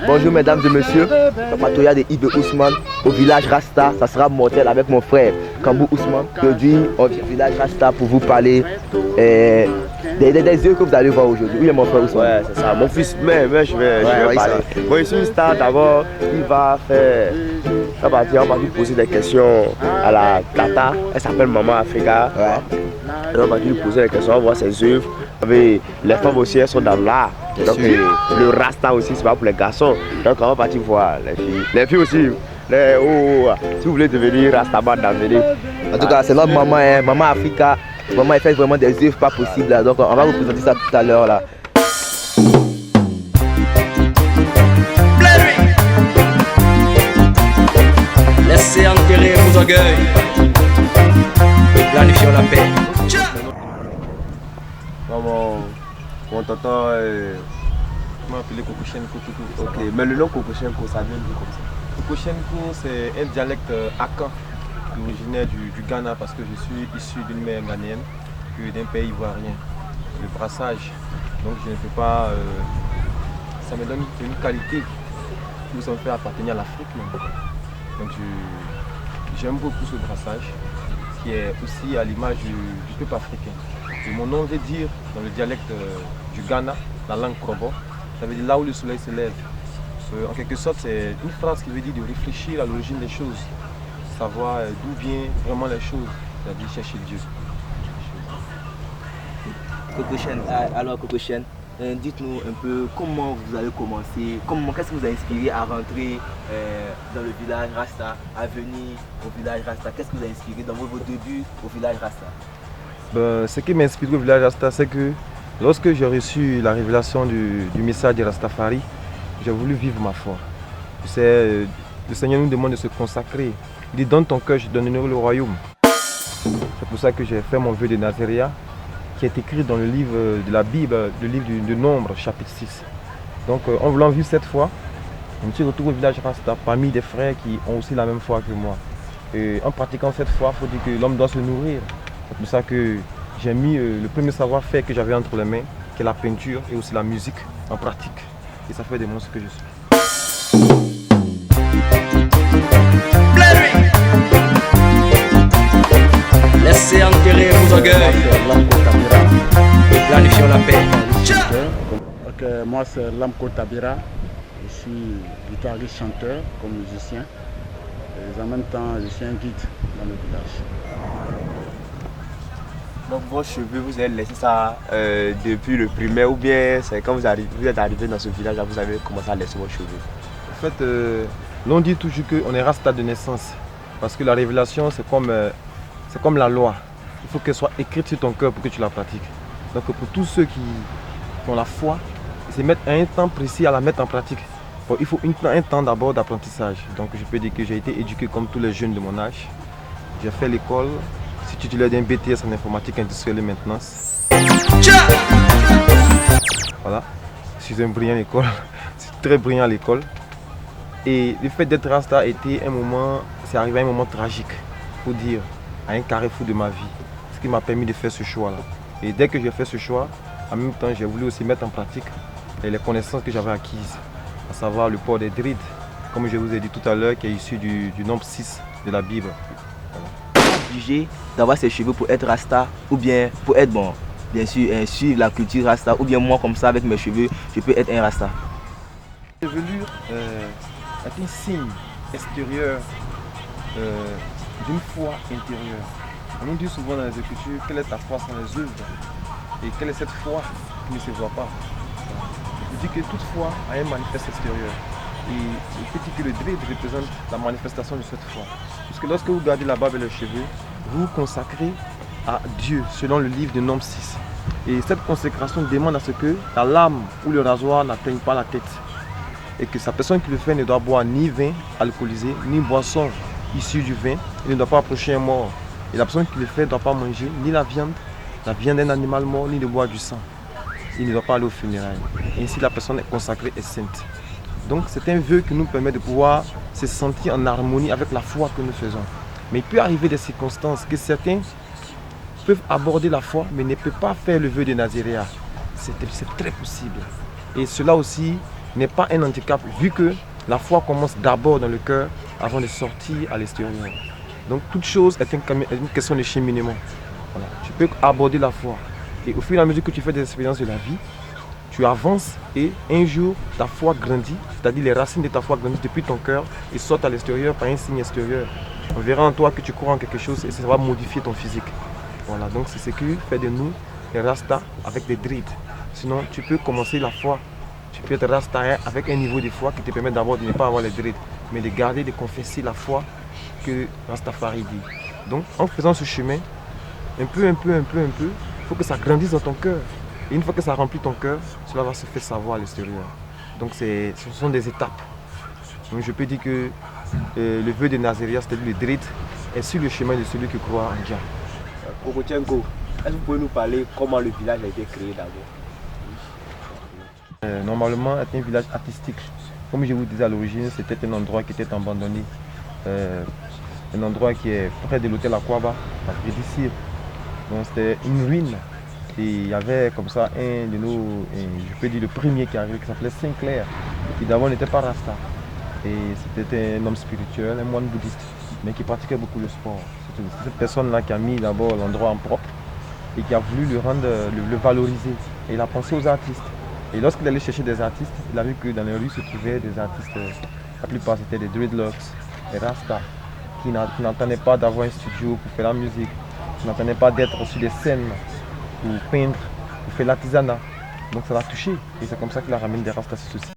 Bonjour mesdames et messieurs, le patrouillage de Ibe Ousmane au village Rasta, ça sera mortel avec mon frère Kambou Ousmane. Aujourd'hui, on vient au village Rasta pour vous parler des yeux que vous allez voir aujourd'hui. Oui, mon frère Ousmane. Ouais, c'est ça. Mon fils, mais je vais parler. Bon, je suis une star d'abord. Il va faire. On va lui poser des questions à la Tata. Elle s'appelle Maman Africa. Ouais. On va lui poser des questions, on va voir ses œuvres. Les femmes aussi, elles sont dans l'art. Donc le Rasta aussi, c'est pas pour les garçons. Donc on va partir voir les filles. Les filles aussi. Si vous voulez devenir Rastaman d'Amérique. En tout cas, c'est notre maman, hein, Maman Africa. Maman, elle fait vraiment des œuvres pas possibles. Là. Donc on va vous présenter ça tout à l'heure là. Laissez enterrer vos orgueils. Planifions la paix. Mon tonton, comment appeler Kokoshenko tout. Ok, mais le nom Kokoshenko, ça vient d'où comme ça? Kokoshenko, c'est un dialecte akan, originaire du Ghana, parce que je suis issu d'une mère ghanéenne que d'un pays ivoirien. Le brassage, donc je ne peux pas. Ça me donne une qualité qui nous fait appartenir à l'Afrique. Donc j'aime beaucoup ce brassage, qui est aussi à l'image du peuple africain. Et mon nom veut dire, dans le dialecte du Ghana, la langue Krobo, ça veut dire là où le soleil se lève. En quelque sorte, c'est une phrase qui veut dire de réfléchir à l'origine des choses, savoir d'où viennent vraiment les choses, c'est-à-dire chercher Dieu. Alors Kokoshen, dites-nous un peu comment vous avez commencé, qu'est-ce qui vous a inspiré à rentrer dans le village Rasta, à venir au village Rasta, qu'est-ce qui vous a inspiré dans vos débuts au village Rasta? Ce qui m'a inspiré au village Rasta, c'est que lorsque j'ai reçu la révélation du message de Rastafari, j'ai voulu vivre ma foi. Le Seigneur nous demande de se consacrer. Il dit, donne ton cœur, je donnerai le royaume. C'est pour ça que j'ai fait mon vœu de Nazaréa, qui est écrit dans le livre de la Bible, le livre de Nombre, chapitre 6. Donc en voulant vivre cette foi, je me suis retrouvé au village Rasta parmi des frères qui ont aussi la même foi que moi. Et en pratiquant cette foi, il faut dire que l'homme doit se nourrir. C'est pour ça que j'ai mis le premier savoir-faire que j'avais entre les mains, qui est la peinture et aussi la musique, en pratique. Et ça fait des mots ce que je suis. Laissez enterrer vos orgueils. Planifions la paix. Okay, moi c'est Lamko Tabira, je suis guitariste chanteur comme musicien et en même temps je suis un guide dans le village. Donc vos cheveux, vous avez laissé ça depuis le primaire ou bien c'est quand vous êtes arrivé dans ce village là vous avez commencé à laisser vos cheveux? En fait, l'on dit toujours qu'on est Rasta de naissance parce que la révélation c'est comme la loi. Il faut qu'elle soit écrite sur ton cœur pour que tu la pratiques. Donc pour tous ceux qui ont la foi, ils se mettent un temps précis à la mettre en pratique. Bon, il faut un temps d'abord d'apprentissage. Donc je peux dire que j'ai été éduqué comme tous les jeunes de mon âge. J'ai fait l'école. Je suis titulaire d'un BTS en informatique industrielle et maintenance. Voilà, je suis un brillant à l'école. Je suis très brillant à l'école. Et le fait d'être Rasta a été c'est arrivé à un moment tragique, pour dire, à un carrefour de ma vie. Ce qui m'a permis de faire ce choix-là. Et dès que j'ai fait ce choix, en même temps, j'ai voulu aussi mettre en pratique les connaissances que j'avais acquises, à savoir le port des drids, comme je vous ai dit tout à l'heure, qui est issu du nombre 6 de la Bible. Obligé d'avoir ses cheveux pour être Rasta ou bien pour être bon, bien sûr, suivre la culture Rasta ou bien moi comme ça avec mes cheveux, je peux être un Rasta. La chevelure est un signe extérieur d'une foi intérieure. On nous dit souvent dans les Écritures quelle est ta foi sans les œuvres et quelle est cette foi qui ne se voit pas. Je dis que toute foi a un manifeste extérieur. Et il peut dire que le dread représente la manifestation de cette foi. Puisque lorsque vous gardez la barbe et les cheveux, vous vous consacrez à Dieu selon le livre de Nombre 6. Et cette consécration demande à ce que la lame ou le rasoir n'atteigne pas la tête. Et que sa personne qui le fait ne doit boire ni vin alcoolisé, ni boisson issue du vin. Il ne doit pas approcher un mort. Et la personne qui le fait ne doit pas manger ni la viande d'un animal mort, ni de boire du sang. Il ne doit pas aller aux funérailles. Et ainsi la personne est consacrée et sainte. Donc c'est un vœu qui nous permet de pouvoir se sentir en harmonie avec la foi que nous faisons. Mais il peut arriver des circonstances que certains peuvent aborder la foi, mais ne peuvent pas faire le vœu de Naziréa. C'est très possible. Et cela aussi n'est pas un handicap, vu que la foi commence d'abord dans le cœur avant de sortir à l'extérieur. Donc toute chose est une question de cheminement. Voilà. Tu peux aborder la foi. Et au fur et à mesure que tu fais des expériences de la vie, tu avances et un jour ta foi grandit, c'est-à-dire les racines de ta foi grandissent depuis ton cœur et sortent à l'extérieur par un signe extérieur. On verra en toi que tu crois en quelque chose et ça va modifier ton physique. Voilà, donc c'est ce qui fait de nous les Rastas avec des dreads. Sinon, tu peux commencer la foi. Tu peux être Rasta avec un niveau de foi qui te permet d'abord de ne pas avoir les dreads, mais de garder, de confesser la foi que Rastafari dit. Donc, en faisant ce chemin, un peu, il faut que ça grandisse dans ton cœur. Et une fois que ça remplit ton cœur, cela va se faire savoir à l'extérieur. Donc, ce sont des étapes. Donc, je peux dire que le vœu de Naziréa, c'est-à-dire le dread, est sur le chemin de celui qui croit en Dieu. Kokotchenko, est-ce que vous pouvez nous parler comment le village a été créé d'abord? Normalement, c'est un village artistique. Comme je vous disais à l'origine, c'était un endroit qui était abandonné. Un endroit qui est près de l'hôtel Aquaba, près d'ici. Donc c'était une ruine. Et il y avait comme ça un de nos, je peux dire le premier qui arrivait, qui s'appelait Sinclair, qui d'abord n'était pas Rasta. Et c'était un homme spirituel, un moine bouddhiste, mais qui pratiquait beaucoup le sport. C'est cette personne-là qui a mis d'abord l'endroit en propre et qui a voulu le valoriser. Et il a pensé aux artistes. Et lorsqu'il allait chercher des artistes, il a vu que dans les rues se trouvaient des artistes, la plupart c'était des dreadlocks, des Rastas, qui n'entendaient pas d'avoir un studio pour faire la musique, qui n'entendaient pas d'être sur des scènes pour peindre, pour faire l'artisanat. Donc ça l'a touché et c'est comme ça qu'il a ramené des Rastas sur ce site.